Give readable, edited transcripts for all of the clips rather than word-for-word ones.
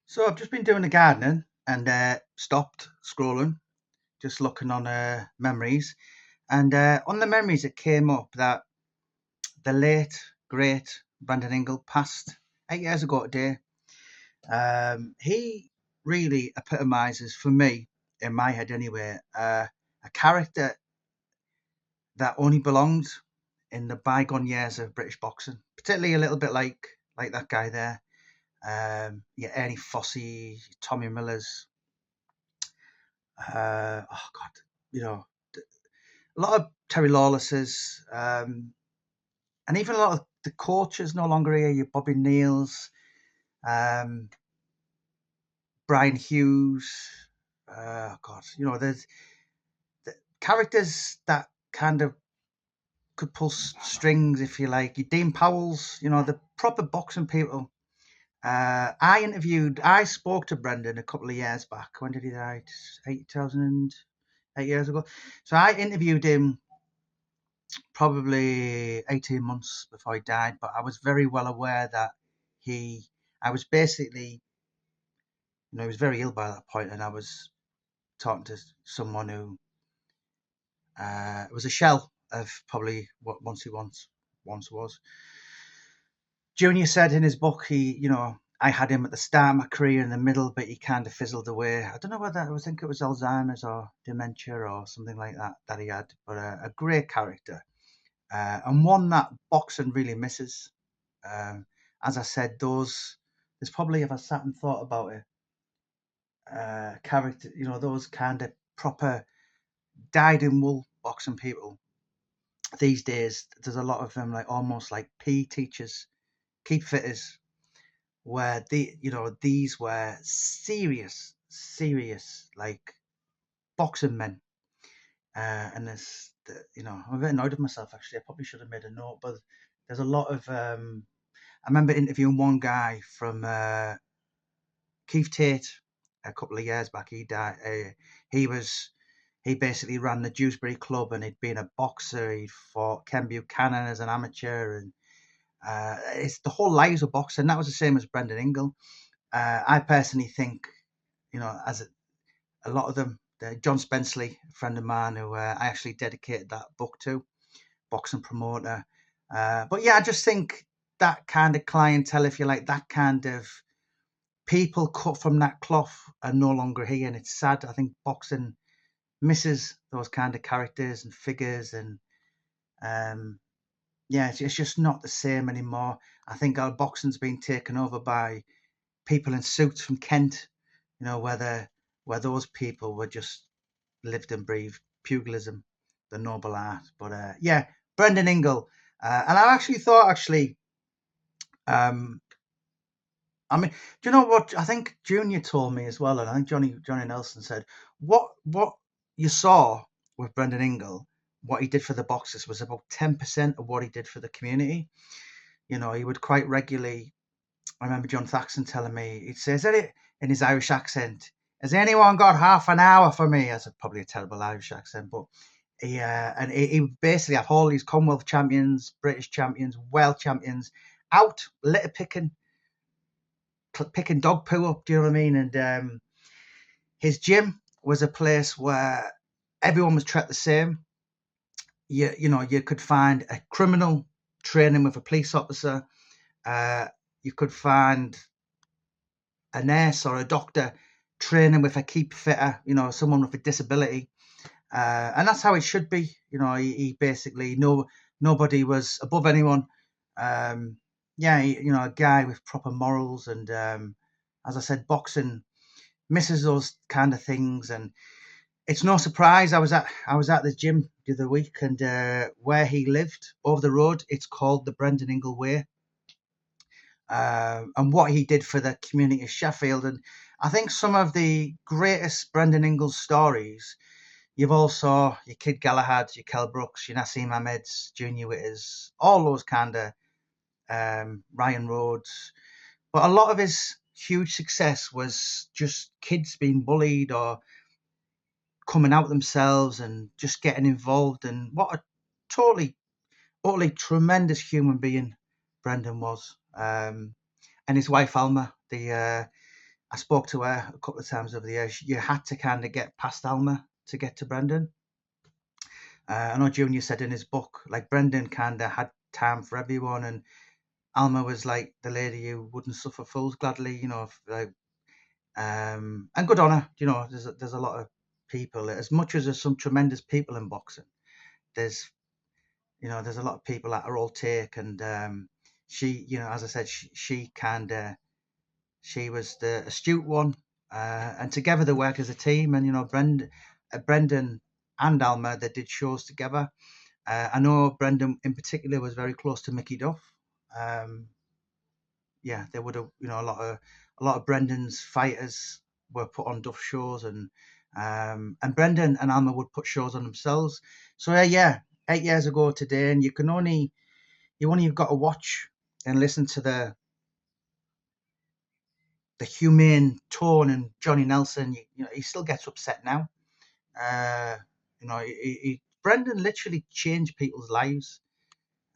So I've just been doing the gardening and stopped scrolling, just looking on memories. And on the memories, it came up that the late, great Brendan Ingle passed 8 years ago today. He really epitomises, for me, in my head anyway, a character that only belonged in the bygone years of British boxing, particularly a little bit like that guy there. Yeah, Ernie Fossey, Tommy Miller's, oh God, you know, a lot of Terry Lawless's, and even a lot of the coaches no longer here. Your Bobby Neal's, um, Brian Hughes. God, there's the characters that kind of could pull strings, if you like. Your Dean Powell's, the proper boxing people. I spoke to Brendan a couple of years back. When did he die? 8 years ago. So I interviewed him probably 18 months before he died, but I was very well aware that I was basically, he was very ill by that point, and I was talking to someone who was a shell of probably what once was. Junior said in his book, I had him at the start of my career, in the middle, but he kind of fizzled away. I don't know whether I think it was Alzheimer's or dementia or something like that he had, but a great character. And one that boxing really misses. As I said, there's probably, if I sat and thought about it, character, those kind of proper dyed in wool boxing people. These days, there's a lot of them, like almost like PE teachers, keep fitters, where these were serious, like boxing men. And I'm a bit annoyed with myself, actually. I probably should have made a note, but there's a lot of. I remember interviewing one guy from Keith Tate a couple of years back. He died. He basically ran the Dewsbury Club, and he'd been a boxer. He fought Ken Buchanan as an amateur, and it's the whole lives of boxing. That was the same as Brendan Ingle. I personally think, as a lot of them, John Spenceley, a friend of mine, who I actually dedicated that book to, boxing promoter. But yeah, I just think that kind of clientele, if you like, that kind of people cut from that cloth are no longer here, and it's sad. I think boxing misses those kind of characters and figures, and yeah, it's just not the same anymore. I think our boxing's been taken over by people in suits from Kent, where those people were just lived and breathed pugilism, the noble art. But yeah, Brendan Ingle, and I actually thought, um, I mean, do you know what? I think Junior told me as well, and I think Johnny Nelson said what you saw with Brendan Ingle, what he did for the boxers was about 10% of what he did for the community. He would quite regularly. I remember John Thaxton telling me, he'd say, in his Irish accent, has anyone got half an hour for me? That's probably a terrible Irish accent, but he basically had all these Commonwealth champions, British champions, world champions out litter picking dog poo up. Do you know what I mean? And his gym was a place where everyone was treated the same. You could find a criminal training with a police officer. You could find a nurse or a doctor training with a keep fitter, someone with a disability. And that's how it should be. He basically, nobody was above anyone. Yeah, a guy with proper morals. And as I said, boxing misses those kind of things. And it's no surprise. I was at the gym the other week, and where he lived over the road, it's called the Brendan Ingle Way. And what he did for the community of Sheffield. And I think some of the greatest Brendan Ingle stories, you've also your Kid Galahad, your Kell Brooks, your Nassim Ahmeds, Junior Witters, all those kind of Ryan Rhodes. But a lot of his huge success was just kids being bullied or coming out themselves and just getting involved. And what a totally, utterly tremendous human being Brendan was. And his wife Alma, the I spoke to her a couple of times over the years. You had to kind of get past Alma to get to Brendan. I know Junior said in his book, like Brendan kind of had time for everyone, and Alma was like the lady who wouldn't suffer fools gladly, like, and good on her. There's a lot of people. As much as there's some tremendous people in boxing, there's there's a lot of people that are all take, and she, as I said, she kind of she was the astute one, and together they work as a team. And Brendan and Alma, they did shows together. I know Brendan in particular was very close to Mickey Duff. Um, yeah, they would have, a lot of Brendan's fighters were put on Duff shows, and Brendan and Alma would put shows on themselves. So yeah, 8 years ago today, and you've got to watch and listen to the humane tone and Johnny Nelson. He still gets upset now. Uh, Brendan literally changed people's lives.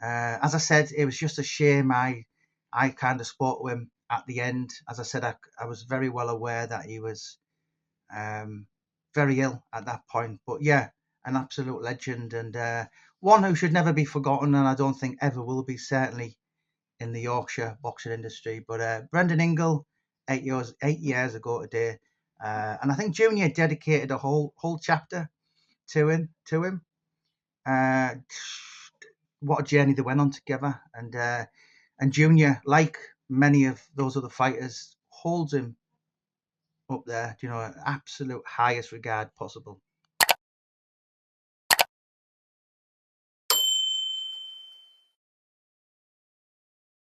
As I said, it was just a shame I kind of spoke to him at the end. As I said, I was very well aware that he was very ill at that point. But yeah, an absolute legend, and one who should never be forgotten, and I don't think ever will be, certainly in the Yorkshire boxing industry. But Brendan Ingle, 8 years ago today, and I think Junior dedicated a whole chapter to him. Uh, what a journey they went on together, and Junior, like many of those other fighters, holds him up there, absolute highest regard possible.